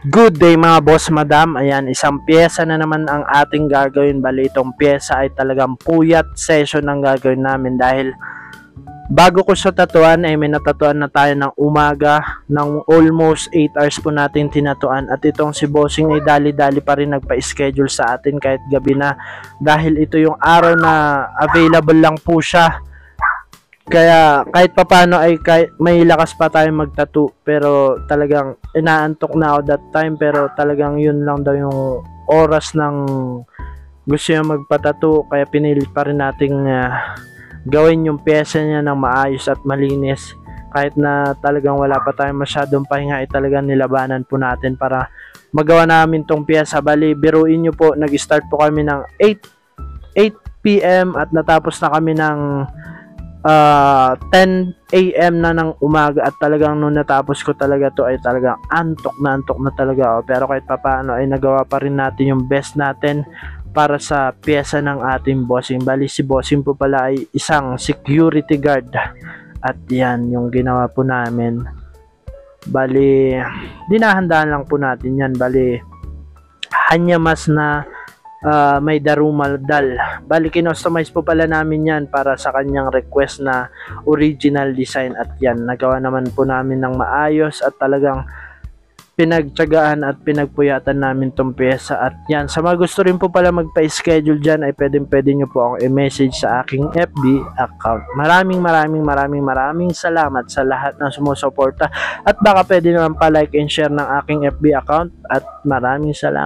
Good day mga boss madam. Ayan, isang pyesa na naman ang ating gagawin. Bali itong pyesa ay talagang puyat session ang gagawin namin dahil bago ko siya tatuan ay may natatuan na tayo ng umaga ng almost 8 hours po natin tinatuan, at itong si bossing ay dali-dali pa rin nagpa-schedule sa atin kahit gabi na dahil ito yung araw na available lang po siya. Kaya kahit papano ay may lakas pa tayo magtattoo, pero talagang inaantok na ako that time, pero talagang yun lang daw yung oras ng gusto niya magpatattoo, kaya pinili pa rin nating gawin yung pyesa niya ng maayos at malinis. Kahit na talagang wala pa tayong masyadong pahinga ay talagang nilabanan po natin para magawa namin tong pyesa. Bali biruin nyo po, nag-start po kami ng 8 PM at natapos na kami ng 10 AM na ng umaga, at talagang nung natapos ko talaga to ay talagang antok na talaga ako. Pero kahit papaano ay nagawa pa rin natin yung best natin para sa pyesa ng ating bossing. Bali si bossing po pala ay isang security guard, at yan yung ginawa po namin. Bali dinahandaan lang po natin yan. Bali hanyamas na may darumal dal. Bali kinostomize po pala namin yan para sa kanyang request na original design, at yan nagawa naman po namin ng maayos at talagang pinagtyagaan at pinagpuyatan namin tong pyesa. At yan, sa mga gusto rin po pala magpa-schedule dyan ay pwede nyo po akong i-message sa aking FB account. Maraming salamat sa lahat ng sumusuporta, at baka pwede naman pa like and share ng aking FB account, at maraming salamat.